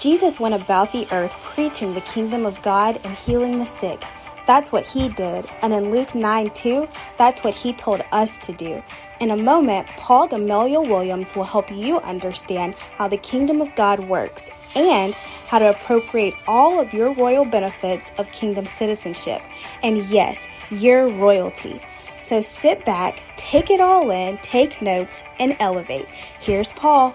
Jesus went about the earth preaching the kingdom of God and healing the sick. That's what he did. And in Luke 9:2, that's what he told us to do. In a moment, Paul Gamaliel Williams will help you understand how the kingdom of God works and how to appropriate all of your royal benefits of kingdom citizenship. And yes, your royalty. So sit back, take it all in, take notes, and elevate. Here's Paul.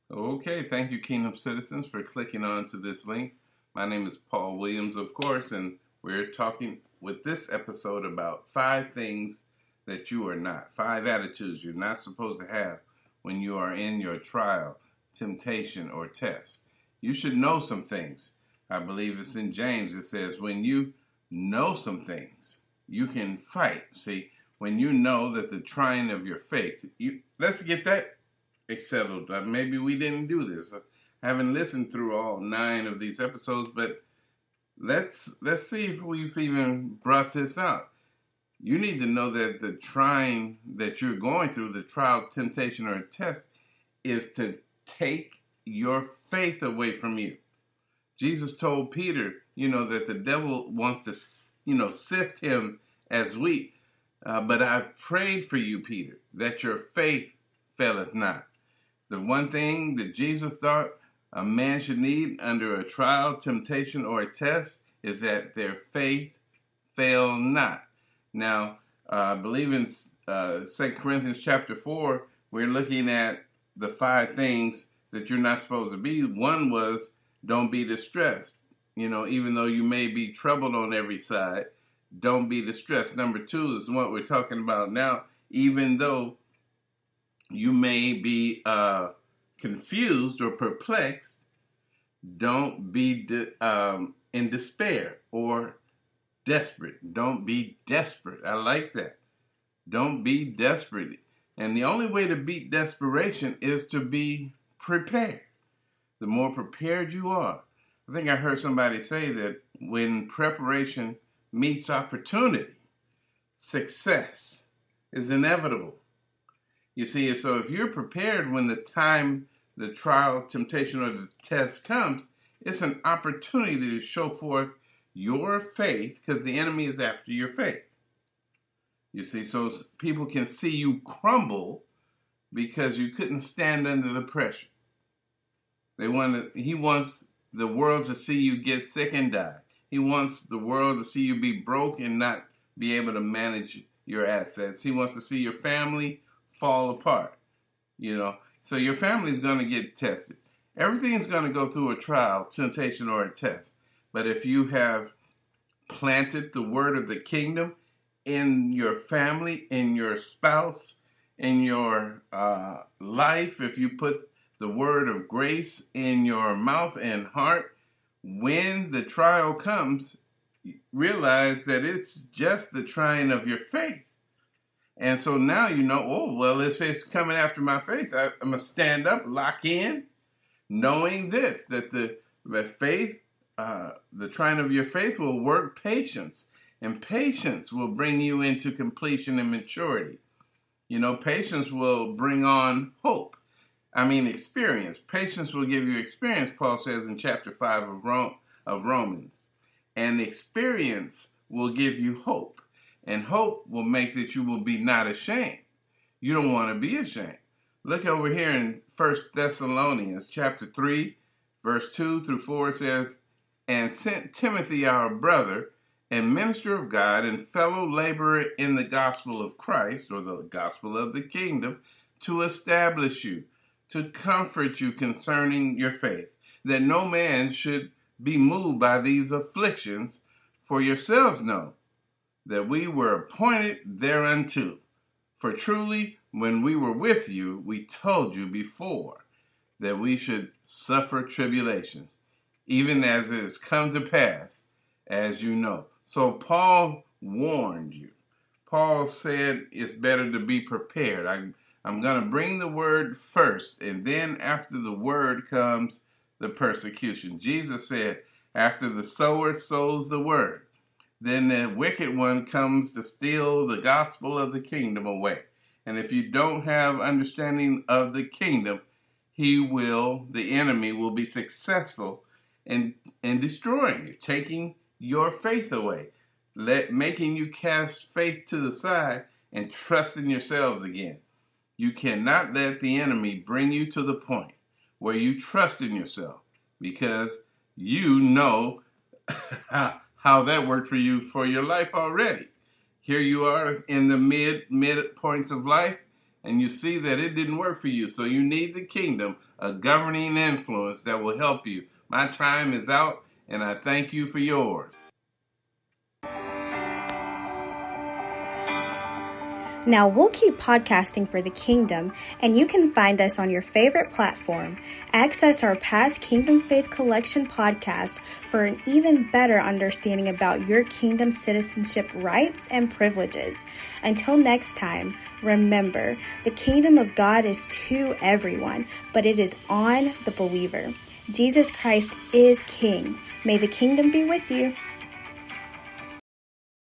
Okay, thank you, Kingdom Citizens, for clicking on to this link. My name is Paul Williams, of course, and we're talking with this episode about 5 things that you are not, 5 attitudes you're not supposed to have when you are in your trial, temptation, or test. You should know some things. I believe it's in James. It says, when you know some things, you can fight. See, when you know that the trying of your faith, let's get that settled. Maybe we didn't do this. I haven't listened through all 9 of these episodes, but let's see if we've even brought this out. You need to know that the trying that you're going through, the trial, temptation, or test, is to take your faith away from you. Jesus told Peter, that the devil wants to, sift him as wheat. But I prayed for you, Peter, that your faith faileth not. The one thing that Jesus thought a man should need under a trial, temptation, or a test is that their faith fail not. Now, I believe in 2 Corinthians chapter 4, we're looking at the 5 things that you're not supposed to be. One was, don't be distressed. Even though you may be troubled on every side, don't be distressed. Number 2 is what we're talking about now. Even though you may be confused or perplexed, don't be in despair or desperate. Don't be desperate. I like that. Don't be desperate. And the only way to beat desperation is to be prepared. The more prepared you are. I think I heard somebody say that when preparation meets opportunity, success is inevitable. You see, so if you're prepared when the time, the trial, temptation, or the test comes, it's an opportunity to show forth your faith, because the enemy is after your faith. You see, so people can see you crumble because you couldn't stand under the pressure. He wants the world to see you get sick and die. He wants the world to see you be broke and not be able to manage your assets. He wants to see your family fall apart, So your family is going to get tested. Everything is going to go through a trial, temptation, or a test. But if you have planted the word of the kingdom in your family, in your spouse, in your life, if you put the word of grace in your mouth and heart, when the trial comes, realize that it's just the trying of your faith. And so now if it's coming after my faith, I'm going to stand up, lock in, knowing this, that the faith, the trying of your faith will work patience. And patience will bring you into completion and maturity. Patience will bring on hope. Experience. Patience will give you experience, Paul says in chapter 5 of Romans. And experience will give you hope. And hope will make that you will be not ashamed. You don't want to be ashamed. Look over here in 1 Thessalonians chapter 3, verse 2 through 4 says, and sent Timothy our brother and minister of God and fellow laborer in the gospel of Christ, or the gospel of the kingdom, to establish you, to comfort you concerning your faith, that no man should be moved by these afflictions, for yourselves know that we were appointed thereunto. For truly, when we were with you, we told you before that we should suffer tribulations, even as it has come to pass, as you know. So Paul warned you. Paul said it's better to be prepared. I'm going to bring the word first, and then after the word comes the persecution. Jesus said, after the sower sows the word, then the wicked one comes to steal the gospel of the kingdom away. And if you don't have understanding of the kingdom, the enemy will be successful in destroying you, taking your faith away, making you cast faith to the side and trust in yourselves again. You cannot let the enemy bring you to the point where you trust in yourself, because you know how that worked for you for your life already. Here you are in the mid points of life, and you see that it didn't work for you. So you need the kingdom, a governing influence that will help you. My time is out, and I thank you for yours. Now we'll keep podcasting for the kingdom, and you can find us on your favorite platform. Access our past Kingdom Faith Collection podcast for an even better understanding about your kingdom citizenship rights and privileges. Until next time, remember, the kingdom of God is to everyone, but it is on the believer. Jesus Christ is King. May the kingdom be with you.